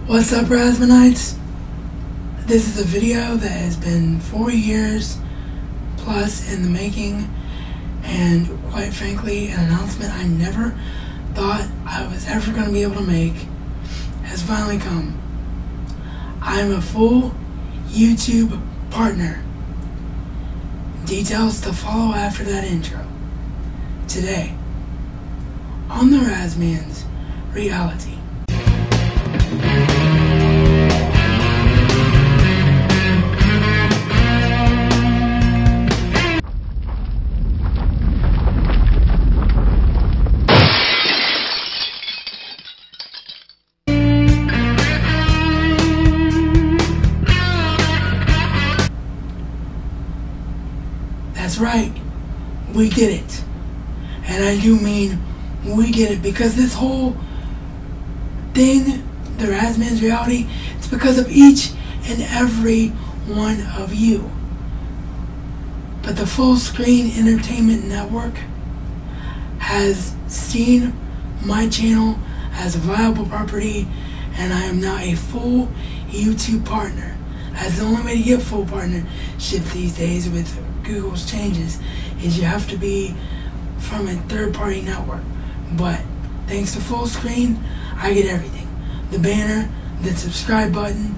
What's up, Rasmanites? This is a video that has been 4 years plus in the making, and quite frankly, an announcement I never thought I was ever going to be able to make has finally come. I'm a full YouTube partner. Details to follow after that intro. Today, on the Razman's Reality. That's right, we did it. And I do mean we did it, because this whole thing, the Razman's Reality, it's because of each and every one of you. But the Full Screen Entertainment Network has seen my channel as a viable property, and I am now a full YouTube partner. That's the only way to get full partnership these days with Google's changes, is you have to be from a third-party network. But thanks to Full Screen, I get everything. The banner, the subscribe button,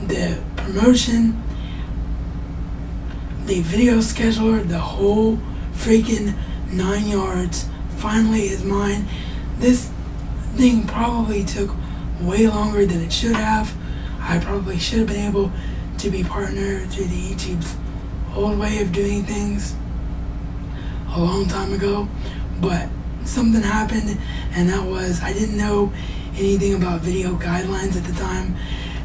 the promotion, the video scheduler, the whole freaking 9 yards finally is mine. This thing probably took way longer than it should have. I probably should have been able to be partnered through the YouTube's old way of doing things a long time ago, but something happened, and that was I didn't know anything about video guidelines at the time,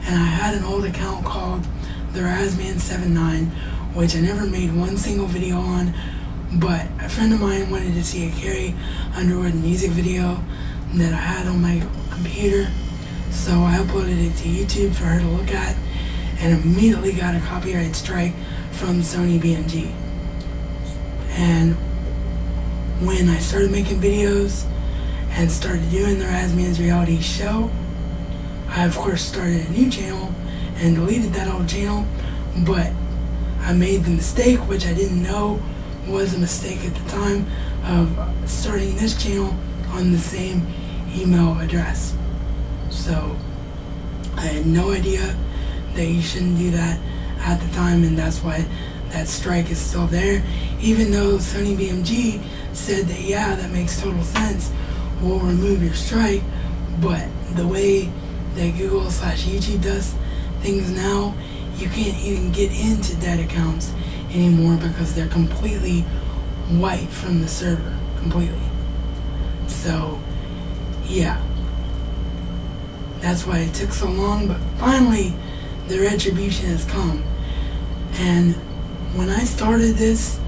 and I had an old account called the Razman79, which I never made one single video on, but a friend of mine wanted to see a Carrie Underwood music video that I had on my computer, so I uploaded it to YouTube for her to look at, and immediately got a copyright strike from Sony BMG. And when I started making videos and started doing the Razman's Reality show, I of course started a new channel and deleted that old channel, but I made the mistake, which I didn't know was a mistake at the time, of starting this channel on the same email address. So I had no idea that you shouldn't do that at the time, and that's why that strike is still there, even though Sony BMG said that, yeah, that makes total sense, we'll remove your strike. But the way that Google/YouTube does things now, you can't even get into dead accounts anymore because they're completely wiped from the server, completely. So yeah, that's why it took so long, but finally the retribution has come. And when I started this,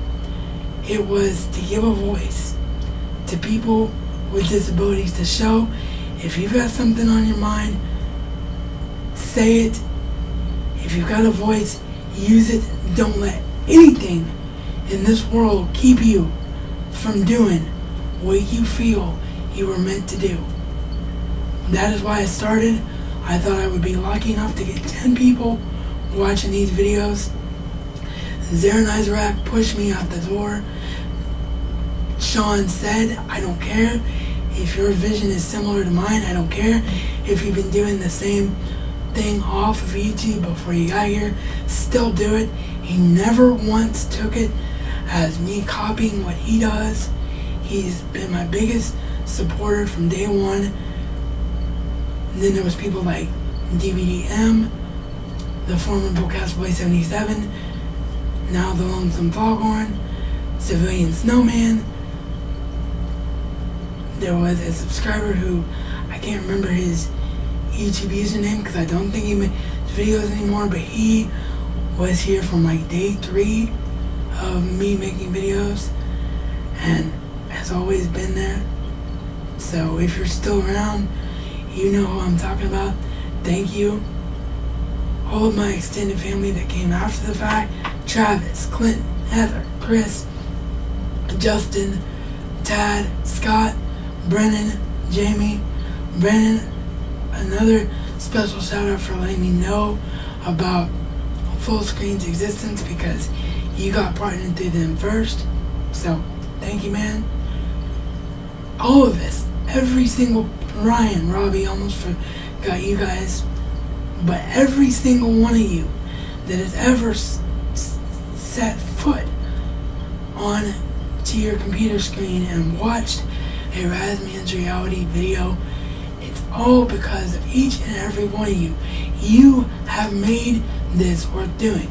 it was to give a voice to people with disabilities, to show if you've got something on your mind, say it. If you've got a voice, use it. Don't let anything in this world keep you from doing what you feel you were meant to do. That is why I started. I thought I would be lucky enough to get 10 people watching these videos. Zarin Isaac pushed me out the door. Sean said, I don't care if your vision is similar to mine. I don't care if you've been doing the same thing off of YouTube before you got here. Still do it. He never once took it as me copying what he does. He's been my biggest supporter from day one. And then there was people like DVDM, the former Broadcast Boy 77, now the Lonesome Foghorn, Civilian Snowman. There was a subscriber who, I can't remember his YouTube username because I don't think he makes videos anymore, but he was here from like day 3 of me making videos and has always been there. So if you're still around, you know who I'm talking about. Thank you. All of my extended family that came after the fact: Travis, Clinton, Heather, Chris, Justin, Tad, Scott, Brennan, Jamie, Brennan, another special shout out for letting me know about Fullscreen's existence, because you got partnered through them first. So thank you, man. All of this, every single Ryan, Robbie, almost forgot you guys, but every single one of you that has ever set foot on to your computer screen and watched a Razman's reality video, it's all because of each and every one of you. You have made this worth doing.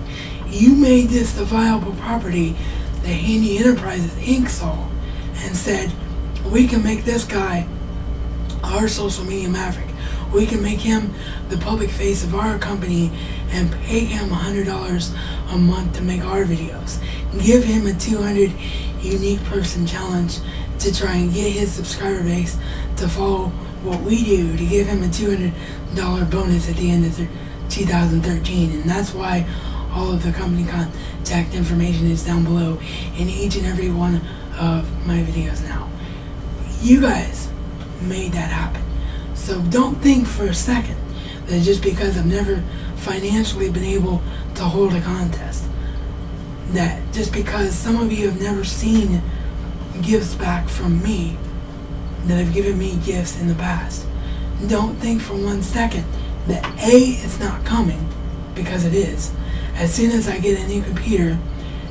You made this the viable property that Handi Enterprises Inc. saw and said, we can make this guy our social media maverick. We can make him the public face of our company and pay him $100 a month to make our videos. Give him a 200 unique person challenge to try and get his subscriber base to follow what we do, to give him a $200 bonus at the end of 2013. And that's why all of the company contact information is down below in each and every one of my videos now. You guys made that happen. So don't think for a second that just because I've never financially been able to hold a contest, that just because some of you have never seen gifts back from me that have given me gifts in the past, don't think for 1 second that A, it's not coming, because it is. As soon as I get a new computer,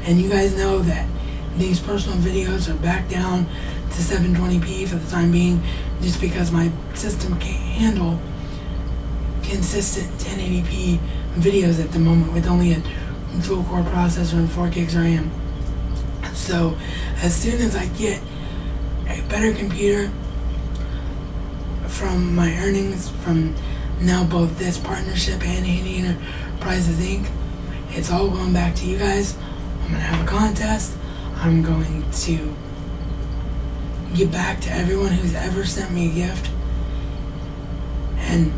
and you guys know that these personal videos are back down to 720p for the time being, just because my system can't handle consistent 1080p videos at the moment with only a dual core processor and 4 gigs RAM. So as soon as I get a better computer from my earnings from now both this partnership and Handi Enterprises Inc., it's all going back to you guys. I'm going to have a contest. I'm going to give back to everyone who's ever sent me a gift and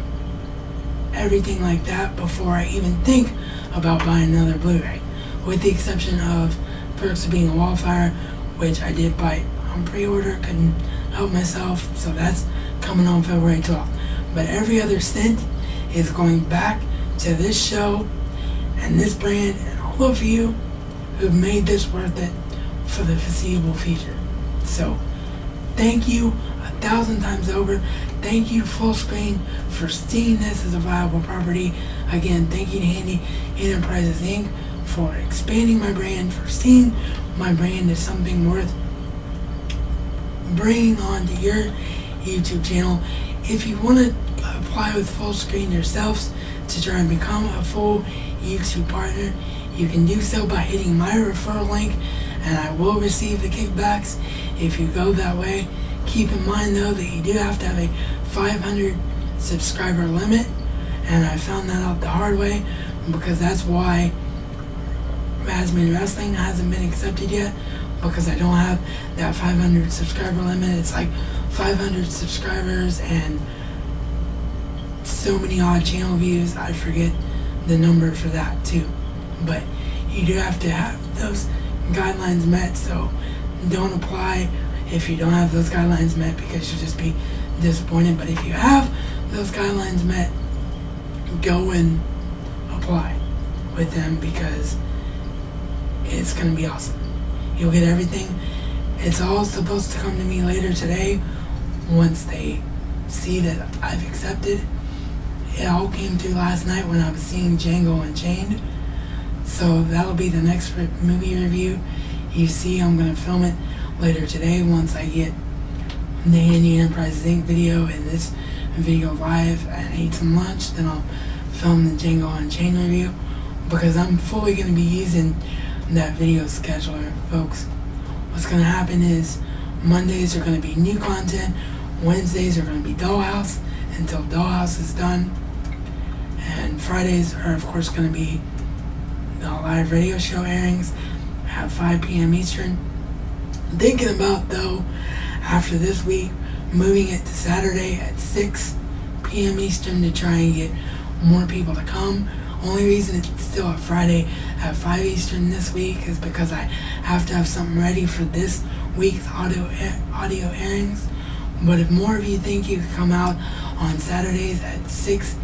everything like that before I even think about buying another Blu-ray, with the exception of Perks of Being a Wallflower, which I did buy on pre-order, couldn't help myself, so that's coming on February 12th. But every other cent is going back to this show and this brand and all of you who've made this worth it for the foreseeable future. So thank you 1,000 times over. Thank you Fullscreen for seeing this as a viable property. Again, thank you to Handi Enterprises Inc. for expanding my brand, for seeing my brand as something worth bringing on to your YouTube channel. If you want to apply with Fullscreen yourselves to try and become a full YouTube partner, you can do so by hitting my referral link, and I will receive the kickbacks if you go that way. Keep in mind though that you do have to have a 500 subscriber limit, and I found that out the hard way, because that's why Razman Wrestling hasn't been accepted yet, because I don't have that 500 subscriber limit. It's like 500 subscribers and so many odd channel views. I forget the number for that too, but you do have to have those guidelines met. So don't apply if you don't have those guidelines met, because you'll just be disappointed. But if you have those guidelines met, go and apply with them, because it's going to be awesome. You'll get everything. It's all supposed to come to me later today once they see that I've accepted. It all came through last night when I was seeing Django Unchained. So that'll be the next movie review you see. I'm going to film it later today once I get the Handi Enterprises Inc. video and this video live and eat some lunch. Then I'll film the Django Unchained review, because I'm fully going to be using that video scheduler, folks. What's going to happen is Mondays are going to be new content, Wednesdays are going to be Dollhouse until Dollhouse is done, and Fridays are of course going to be the live radio show airings at 5 p.m. Eastern. I'm thinking about, though, after this week, moving it to Saturday at 6 p.m. Eastern to try and get more people to come. Only reason it's still at Friday at 5 Eastern this week is because I have to have something ready for this week's audio airings. But if more of you think you could come out on Saturdays at 6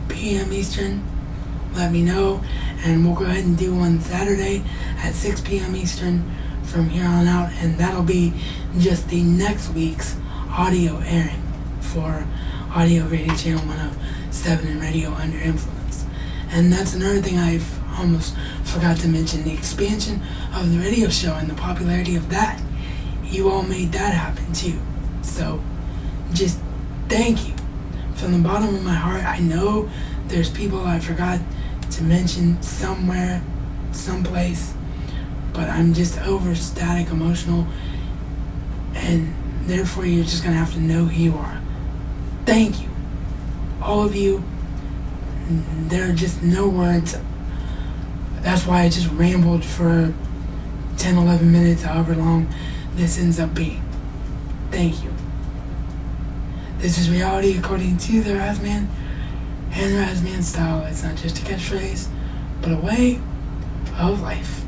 p.m. Eastern, let me know, and we'll go ahead and do one Saturday at 6 p.m. Eastern from here on out, and that'll be just the next week's audio airing for Audio Radio Channel 107 and Radio Under Influence. And that's another thing I've almost forgot to mention, the expansion of the radio show and the popularity of that. You all made that happen too. So just thank you from the bottom of my heart. I know there's people I forgot to mention somewhere, someplace, but I'm just over static emotional, and therefore you're just gonna have to know who you are. Thank you, all of you. There are just no words. That's why I just rambled for 10, 11 minutes, however long this ends up being. Thank you. This is reality according to the Razman and the Razman style. It's not just a catchphrase, but a way of life.